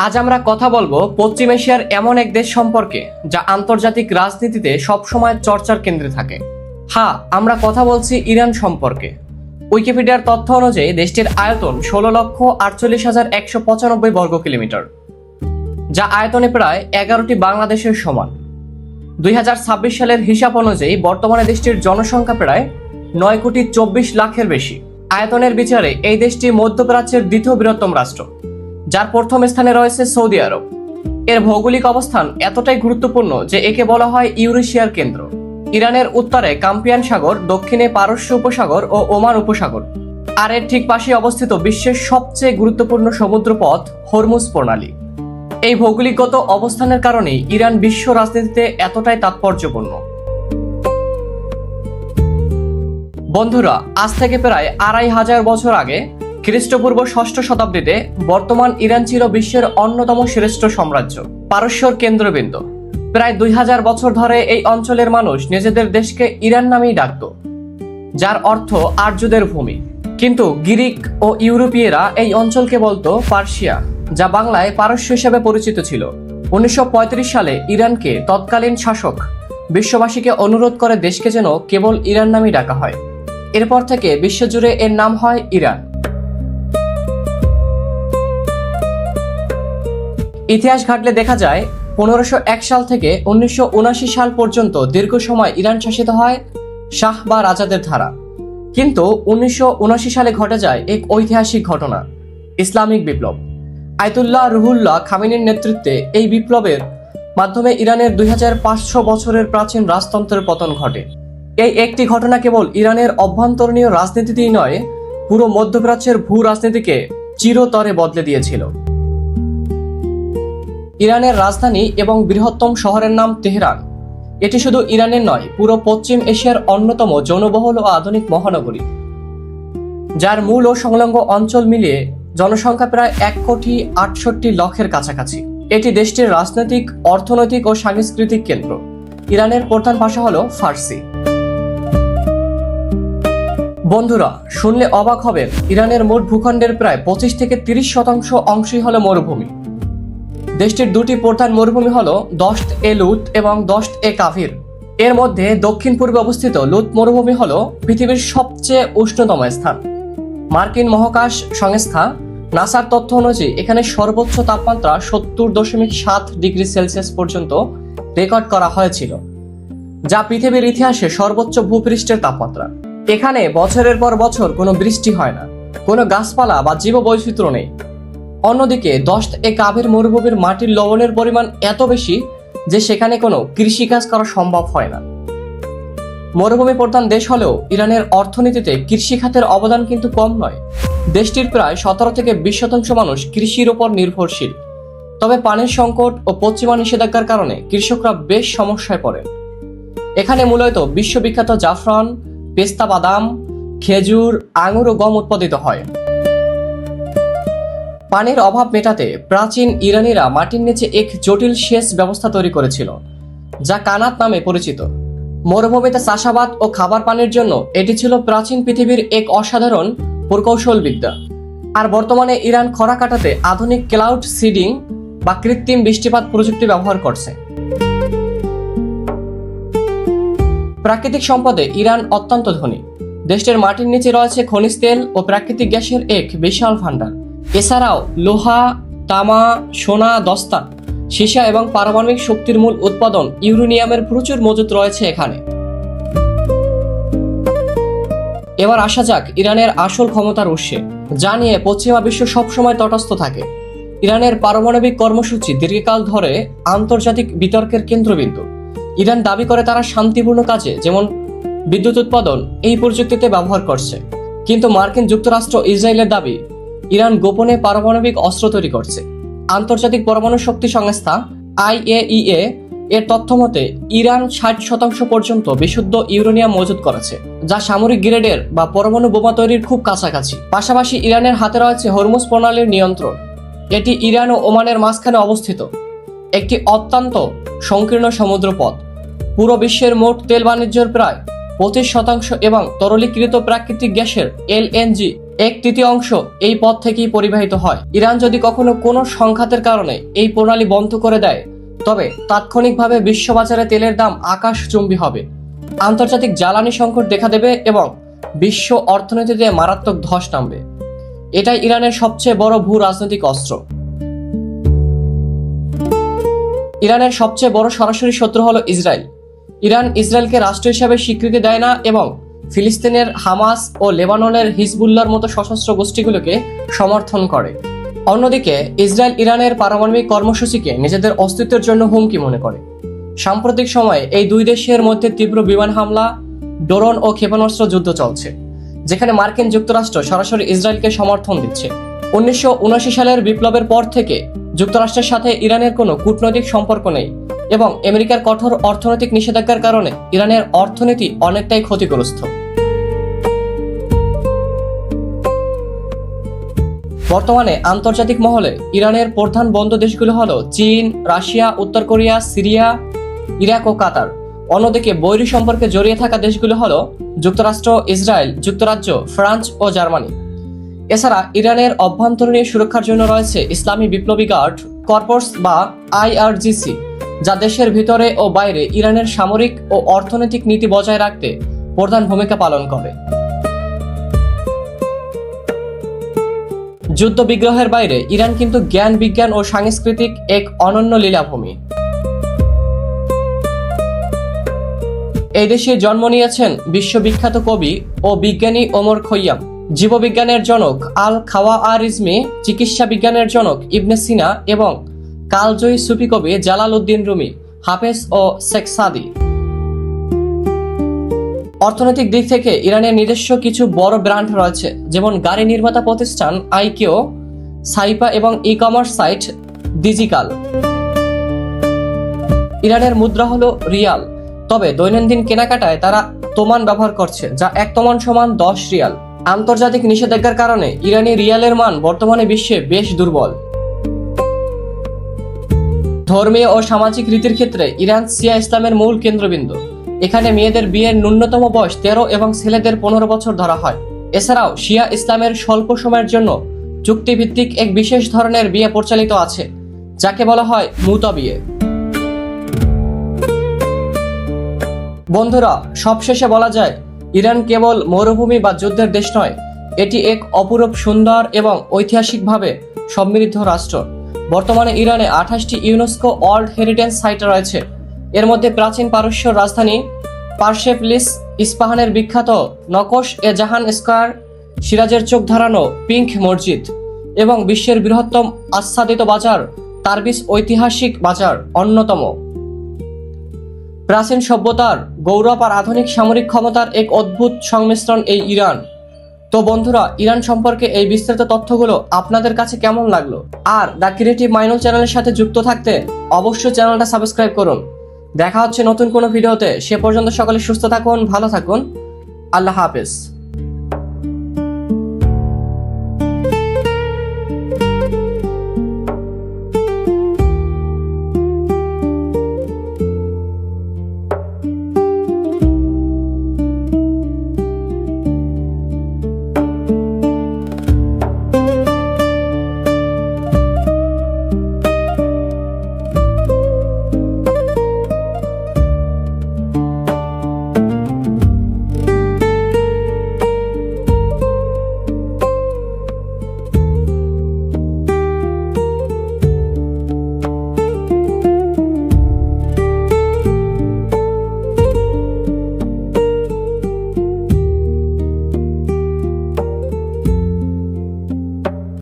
আজ আমরা কথা বলবো পশ্চিম এশিয়ার এমন এক দেশ সম্পর্কে যা আন্তর্জাতিক রাজনীতিতে সবসময় চর্চার কেন্দ্রে থাকে। হ্যাঁ, আমরা কথা বলছি ইরান সম্পর্কে। উইকিপিডিয়ার তথ্য অনুযায়ী দেশটির আয়তন 16,48,195 বর্গ কিলোমিটার, যা আয়তনে প্রায় 11টি বাংলাদেশের সমান। 2026 সালের হিসাব অনুযায়ী বর্তমানে দেশটির জনসংখ্যা প্রায় 9,24,00,000-এর বেশি। আয়তনের বিচারে এই দেশটি মধ্যপ্রাচ্যের দ্বিতীয় বৃহত্তম রাষ্ট্র, যার প্রথম স্থানে রয়েছে সৌদি আরব। এর ভৌগোলিক অবস্থান এতটাই গুরুত্বপূর্ণ যে একে বলা হয় ইউরেশিয়ার কেন্দ্র। ইরানের উত্তরে কাস্পিয়ান সাগর, দক্ষিণে পারস্য উপসাগর ও ওমান উপসাগর, আর এর ঠিক পাশে অবস্থিত বিশ্বের সবচেয়ে গুরুত্বপূর্ণ সমুদ্রপথ হরমুজ প্রণালী। এই ভৌগোলিকগত অবস্থানের কারণেই ইরান বিশ্ব রাজনীতিতে এতটাই তাৎপর্যপূর্ণ। বন্ধুরা, আজ থেকে প্রায় 2500 বছর আগে খ্রিস্টপূর্ব 6ষ্ঠ শতাব্দীতে বর্তমান ইরান ছিল বিশ্বের অন্যতম শ্রেষ্ঠ সাম্রাজ্য, পারস্যর কেন্দ্রবিন্দু। প্রায় 2000 বছর ধরে এই অঞ্চলের মানুষ নিজেদের দেশকে ইরান নামেই ডাকত, যার অর্থ আর্যদের ভূমি। কিন্তু গ্রিক ও ইউরোপীয়রা এই অঞ্চলকে বলতো পার্সিয়া, যা বাংলায় পারস্য হিসেবে পরিচিত ছিল। 1935 সালে ইরানকে তৎকালীন শাসক বিশ্ববাসীকে অনুরোধ করে দেশকে যেন কেবল ইরান নামেই ডাকা হয়। এরপর থেকে বিশ্বজুড়ে এর নাম হয় ইরান। ইতিহাস ঘাটলে দেখা যায় 1501 সাল থেকে 1979 সাল পর্যন্ত দীর্ঘ সময় ইরান শাসিত হয় শাহ বা রাজাদের ধারা। কিন্তু 1979 সালে ঘটে যায় এক ঐতিহাসিক ঘটনা, ইসলামিক বিপ্লব। আয়াতুল্লাহ রুহুল্লাহ খামেনির নেতৃত্বে এই বিপ্লবের মাধ্যমে ইরানের 2500 বছরের প্রাচীন রাজতন্ত্রের পতন ঘটে। এই একটি ঘটনা কেবল ইরানের অভ্যন্তরীণ রাজনীতিতেই নয়, পুরো মধ্যপ্রাচ্যের ভূ রাজনীতিকে চিরতরে বদলে দিয়েছিল। ইরানের রাজধানী এবং বৃহত্তম শহরের নাম তেহরান। এটি শুধু ইরানের নয়, পুরো পশ্চিম এশিয়ার অন্যতম জনবহুল ও আধুনিক মহানগরী, যার মূল ও সংলগ্ন অঞ্চল মিলিয়ে জনসংখ্যা প্রায় 1,68,00,000-এর কাছাকাছি। এটি দেশটির রাজনৈতিক, অর্থনৈতিক ও সাংস্কৃতিক কেন্দ্র। ইরানের প্রধান ভাষা হলো ফার্সি। বন্ধুরা, শুনলে অবাক হবেন, ইরানের মোট ভূখণ্ডের প্রায় 25 থেকে 30% অংশই হলো মরুভূমি। দেশটির দুটি প্রধান মরুভূমি হলো দশত-এ লুত এবং দশত-এ কাভির। এর মধ্যে দক্ষিণ পূর্বে অবস্থিত লুত মরুভূমি হলো পৃথিবীর সবচেয়ে উষ্ণতম স্থান। মার্কিন মহাকাশ সংস্থা নাসার তথ্য অনুযায়ী এখানে সর্বোচ্চ তাপমাত্রা 70.7 ডিগ্রি সেলসিয়াস পর্যন্ত রেকর্ড করা হয়েছিল, যা পৃথিবীর ইতিহাসে সর্বোচ্চ ভূপৃষ্ঠের তাপমাত্রা। এখানে বছরের পর বছর কোনো বৃষ্টি হয় না, কোনো গাছপালা বা জীববৈচিত্র্য নেই। অন্যদিকে দশত-এ কাভির মরুভূমির মাটির লবণের পরিমাণ এত বেশি যে সেখানে কোনো কৃষিকাজ করা সম্ভব হয় না। মরুভূমি প্রধান দেশ হলেও ইরানের অর্থনীতিতে কৃষি খাতের অবদান কিন্তু কম নয়। দেশটির প্রায় 17 থেকে 20% মানুষ কৃষির ওপর নির্ভরশীল। তবে পানির সংকট ও পশ্চিমা নিষেধাজ্ঞার কারণে কৃষকরা বেশ সমস্যায় পড়েন। এখানে মূলত বিশ্ববিখ্যাত জাফরান, পেস্তা বাদাম, খেজুর, আঙুর ও গম উৎপাদিত হয়। পানির অভাব মেটাতে প্রাচীন ইরানিরা মাটির নিচে এক জটিল সেচ ব্যবস্থা তৈরি করেছিল, যা কানাত নামে পরিচিত। মরুভূমিতে চাষাবাদ ও খাবার পানির জন্য এটি ছিল প্রাচীন পৃথিবীর এক অসাধারণ প্রকৌশল বিদ্যা। আর বর্তমানে ইরান খরা কাটাতে আধুনিক ক্লাউড সিডিং বা কৃত্রিম বৃষ্টিপাত প্রযুক্তি ব্যবহার করছে। প্রাকৃতিক সম্পদে ইরান অত্যন্ত ধনী। দেশটির মাটির নিচে রয়েছে খনিজ তেল ও প্রাকৃতিক গ্যাসের এক বিশাল ভান্ডার। এছাড়াও লোহা, তামা, সোনা, দস্তা, সীসা এবং পারমাণবিক শক্তির মূল উৎপাদন ইউরেনিয়ামের প্রচুর মজুত রয়েছে এখানে। এবার আসা যাক ইরানের আসল ক্ষমতার উৎসে, যা নিয়ে পশ্চিমা বিশ্ব সবসময় তটস্থ থাকে। ইরানের পারমাণবিক কর্মসূচি দীর্ঘকাল ধরে আন্তর্জাতিক বিতর্কের কেন্দ্রবিন্দু। ইরান দাবি করে তারা শান্তিপূর্ণ কাজে, যেমন বিদ্যুৎ উৎপাদন, এই প্রযুক্তিতে ব্যবহার করছে। কিন্তু মার্কিন যুক্তরাষ্ট্র ইসরায়েলের দাবি ইরান গোপনে পারমাণবিক অস্ত্র তৈরি করছে। আন্তর্জাতিক পরমাণু শক্তি সংস্থা IAEA এর তথ্য মতে ইরান 60% পর্যন্ত বিশুদ্ধ ইউরেনিয়াম মজুত করেছে, যা সামরিক গ্রেডের বা পরমাণু বোমা তৈরির খুব কাছাকাছি। পাশাপাশি ইরানের হাতে রয়েছে হরমুজ প্রণালীর নিয়ন্ত্রণ। এটি ইরান ও ওমানের মাঝখানে অবস্থিত একটি অত্যন্ত সংকীর্ণ সমুদ্রপথ। পুরো বিশ্বের মোট তেল বাণিজ্যের প্রায় 25% এবং তরলীকৃত প্রাকৃতিক গ্যাসের LNG 1/3 এই পথ থেকেই পরিবাহিত হয়। ইরান যদি কখনো কোনো সংঘাতের কারণে এই প্রণালী বন্ধ করে দেয়, তবে তাৎক্ষণিকভাবে বিশ্ববাজারে তেলের দাম আকাশচুম্বী হবে, আন্তর্জাতিক জ্বালানি সংকট দেখা দেবে এবং বিশ্ব অর্থনীতিতে মারাত্মক ধস নামবে। এটাই ইরানের সবচেয়ে বড় ভূ রাজনৈতিক অস্ত্র। ইরানের সবচেয়ে বড় সরাসরি শত্রু হলো ইসরায়েল। ইরান ইসরায়েলকে রাষ্ট্র হিসেবে স্বীকৃতি দেয় না এবং ফিলিস্তিনের হামাস ও লেবাননের হিজবুল্লাহর মতো সশস্ত্র গোষ্ঠীগুলোকে সমর্থন করে। অন্যদিকে ইসরায়েল ইরানের পারমাণবিক কর্মসূচিকে নিজেদের অস্তিত্বের জন্য হুমকি মনে করে। সাম্প্রতিক সময়ে এই দুই দেশের মধ্যে তীব্র বিমান হামলা, ড্রোন ও ক্ষেপণাস্ত্র যুদ্ধ চলছে, যেখানে মার্কিন যুক্তরাষ্ট্র সরাসরি ইসরায়েলকে সমর্থন দিচ্ছে। 1979 সালের বিপ্লবের পর থেকে যুক্তরাষ্ট্রের সাথে ইরানের কোনো কূটনৈতিক সম্পর্ক নেই এবং আমেরিকার কঠোর অর্থনৈতিক নিষেধাজ্ঞার কারণে ইরানের অর্থনীতি অনেকটাই ক্ষতিগ্রস্ত। বর্তমানে আন্তর্জাতিক মহলে ইরানের প্রধান বন্ধু দেশগুলো হলো চীন, রাশিয়া, উত্তর কোরিয়া, সিরিয়া, ইরাক ও কাতার। অন্যদিকে বৈরী সম্পর্কে জড়িয়ে থাকা দেশগুলো হলো যুক্তরাষ্ট্র, ইসরায়েল, যুক্তরাজ্য, ফ্রান্স ও জার্মানি। এছাড়া ইরানের অভ্যন্তরীণ সুরক্ষার জন্য রয়েছে ইসলামী বিপ্লবী গার্ড কর্পস বা IRGC, যা দেশের ভিতরে ও বাইরে ইরানের সামরিক ও অর্থনৈতিক নীতি বজায় রাখতে প্রধান ভূমিকা পালন করে। যুদ্ধ বিগ্রহের বাইরে ইরান কিন্তু জ্ঞান, বিজ্ঞান ও সাংস্কৃতিক এক অনন্য লীলাভূমি। এই দেশে জন্ম নিয়েছেন বিশ্ববিখ্যাত কবি ও বিজ্ঞানী ওমর খৈয়াম, জীববিজ্ঞানের জনক আল খাওয়ারিজমি, চিকিৎসা বিজ্ঞানের জনক ইবনে সিনা এবং কালজয়ী সুফি কবি জালালউদ্দিন রুমি, হাফেজ ও শেখ সাদি। অর্থনৈতিক দিক থেকে ইরানের নিজস্ব কিছু বড় ব্র্যান্ড রয়েছে, যেমন গাড়ি নির্মাতা প্রতিষ্ঠান আইকিও, সাইপা এবং ই-কমার্স সাইট ডিজিকাল। ইরানের মুদ্রা হলো রিয়াল, তবে দৈনন্দিন কেনাকাটায় তারা তোমান ব্যবহার করছে, যা 1 তোমান সমান 10 রিয়াল। আন্তর্জাতিক নিষেধাজ্ঞার কারণে ইরানি রিয়ালের মান বর্তমানে বিশ্বে বেশ দুর্বল। ধর্মীয় ও সামাজিক রীতির ক্ষেত্রে ইরান শিয়া ইসলামের মূল কেন্দ্রবিন্দু। এখানে মেয়েদের বিয়ের ন্যূনতম বয়স 13 এবং ছেলেদের 15 বছর ধরা হয়। এছাড়াও শিয়া ইসলামের স্বল্প সময়ের জন্য চুক্তিভিত্তিক এক বিশেষ ধরনের বিয়ে প্রচলিত আছে, যাকে বলা হয় মুতা বিয়ে। বন্ধুরা, সবশেষে বলা যায়, ইরান কেবল মরুভূমি বা যুদ্ধের দেশ নয়, এটি এক অপরূপ সুন্দর এবং ঐতিহাসিকভাবে সমৃদ্ধ রাষ্ট্র। বর্তমানে ইরানে 28টি ইউনেস্কো ওয়ার্ল্ড হেরিটেজ সাইট রয়েছে। এর মধ্যে প্রাচীন পারস্য রাজধানী পারসেপলিস, ইস্পাহানের বিখ্যাত নকশ-এ-জাহান স্কয়ার, সিরাজের চোখ ধারানো পিঙ্ক মসজিদ এবং বিশ্বের বৃহত্তম আচ্ছাদিত বাজার তারবিজ ঐতিহাসিক বাজার অন্যতম। প্রাচীন সভ্যতার গৌরব আর আধুনিক সামরিক ক্ষমতার এক অদ্ভুত সংমিশ্রণ এই ইরান। তো বন্ধুরা, ইরান সম্পর্কে এই বিস্তারিত তথ্যগুলো আপনাদের কাছে কেমন লাগলো? আর দ্য ক্রিয়েটিভ মাইনুল চ্যানেলের সাথে যুক্ত থাকতে অবশ্যই চ্যানেলটা সাবস্ক্রাইব করুন। দেখা হচ্ছে নতুন কোনো ভিডিওতে। সে পর্যন্ত সকলে সুস্থ থাকুন, ভালো থাকুন। আল্লাহ হাফেজ।